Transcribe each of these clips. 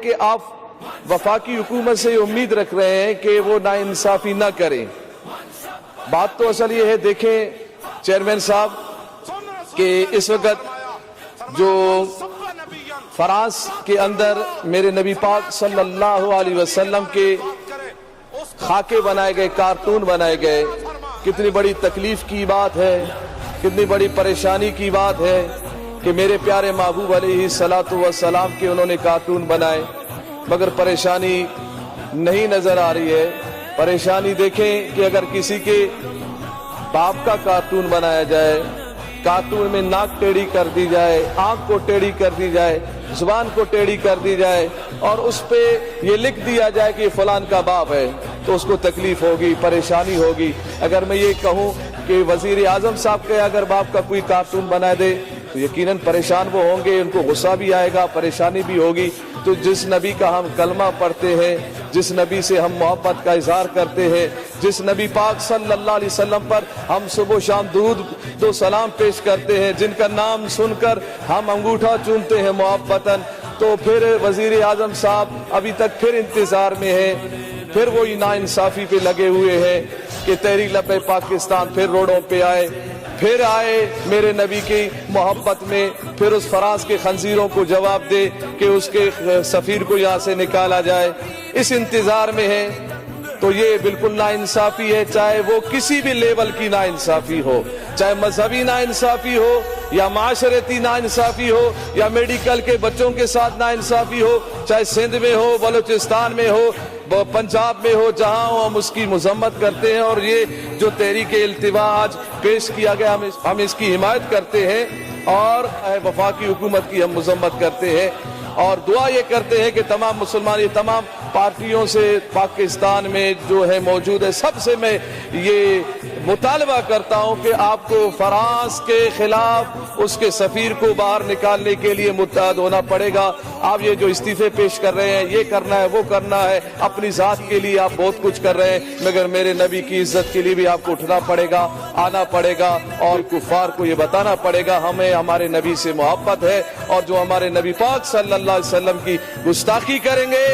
کہ آپ وفاقی حکومت سے امید رکھ رہے ہیں کہ وہ ناانصافی نہ کریں. بات تو اصل یہ ہے، دیکھیں چیئرمین صاحب کہ اس وقت جو فرانس کے اندر میرے نبی پاک صلی اللہ علیہ وسلم کے خاکے بنائے گئے، کارٹون بنائے گئے، کتنی بڑی تکلیف کی بات ہے، کتنی بڑی پریشانی کی بات ہے کہ میرے پیارے محبوب علیہ الصلوۃ والسلام کے انہوں نے کارٹون بنائے، مگر پریشانی نہیں نظر آ رہی ہے. پریشانی دیکھیں کہ اگر کسی کے باپ کا کارٹون بنایا جائے، کارٹون میں ناک ٹیڑھی کر دی جائے، آنکھ کو ٹیڑھی کر دی جائے، زبان کو ٹیڑھی کر دی جائے اور اس پہ یہ لکھ دیا جائے کہ فلان کا باپ ہے، تو اس کو تکلیف ہوگی، پریشانی ہوگی. اگر میں یہ کہوں کہ وزیر اعظم صاحب کے اگر باپ کا کوئی کارٹون بنا دے تو یقیناً پریشان وہ ہوں گے، ان کو غصہ بھی آئے گا، پریشانی بھی ہوگی. تو جس نبی کا ہم کلمہ پڑھتے ہیں، جس نبی سے ہم محبت کا اظہار کرتے ہیں، جس نبی پاک صلی اللہ علیہ وسلم پر ہم صبح و شام درود و سلام پیش کرتے ہیں، جن کا نام سن کر ہم انگوٹھا چومتے ہیں محبتاً، تو پھر وزیر اعظم صاحب ابھی تک پھر انتظار میں ہے، پھر وہی ناانصافی پہ لگے ہوئے ہیں کہ تحریک لبیک پاکستان پھر روڈوں پہ آئے، پھر آئے میرے نبی کی محبت میں، پھر اس فرانس کے خنزیروں کو جواب دے کہ اس کے سفیر کو یہاں سے نکالا جائے. اس انتظار میں ہے. تو یہ بالکل ناانصافی ہے، چاہے وہ کسی بھی لیول کی ناانصافی ہو، چاہے مذہبی ناانصافی ہو یا معاشرتی ناانصافی ہو یا میڈیکل کے بچوں کے ساتھ ناانصافی ہو، چاہے سندھ میں ہو، بلوچستان میں ہو، پنجاب میں ہو، جہاں ہو ہم اس کی مذمت کرتے ہیں. اور یہ جو تحریک التوا آج پیش کیا گیا ہم اس کی حمایت کرتے ہیں اور وفاقی حکومت کی ہم مذمت کرتے ہیں اور دعا یہ کرتے ہیں کہ تمام مسلمان، یہ تمام پارٹیوں سے پاکستان میں جو ہے موجود ہے، سب سے میں یہ مطالبہ کرتا ہوں کہ آپ کو فرانس کے خلاف اس کے سفیر کو باہر نکالنے کے لیے متحد ہونا پڑے گا. آپ یہ جو استعفے پیش کر رہے ہیں، یہ کرنا ہے، وہ کرنا ہے، اپنی ذات کے لیے آپ بہت کچھ کر رہے ہیں، مگر میرے نبی کی عزت کے لیے بھی آپ کو اٹھنا پڑے گا، آنا پڑے گا اور کفار کو یہ بتانا پڑے گا ہمیں ہمارے نبی سے محبت ہے، اور جو ہمارے نبی پاک صلی اللہ علیہ وسلم کی گستاخی کریں گے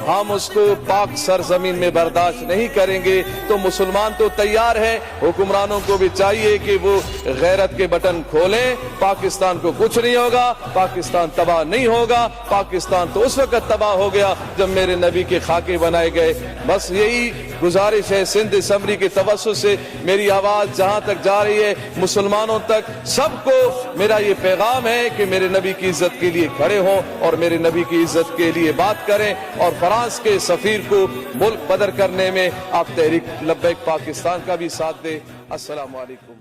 ہم اس کو پاک سرزمین میں برداشت نہیں کریں گے. تو مسلمان تو تیار ہیں، حکمرانوں کو بھی چاہیے کہ وہ غیرت کے بٹن کھولیں. پاکستان کو کچھ نہیں ہوگا، پاکستان تباہ نہیں ہوگا. پاکستان تو اس وقت تباہ ہو گیا جب میرے نبی کے خاکے بنائے گئے. بس یہی گزارش ہے سندھ اسمبلی کے توسط سے، میری آواز جہاں تک جا رہی ہے مسلمانوں تک، سب کو میرا یہ پیغام ہے کہ میرے نبی کی عزت کے لیے کھڑے ہوں اور میرے نبی کی عزت کے لیے بات کریں اور فرانس کے سفیر کو ملک بدر کرنے میں آپ تحریک لبیک پاکستان کا بھی ساتھ دیں. السلام علیکم.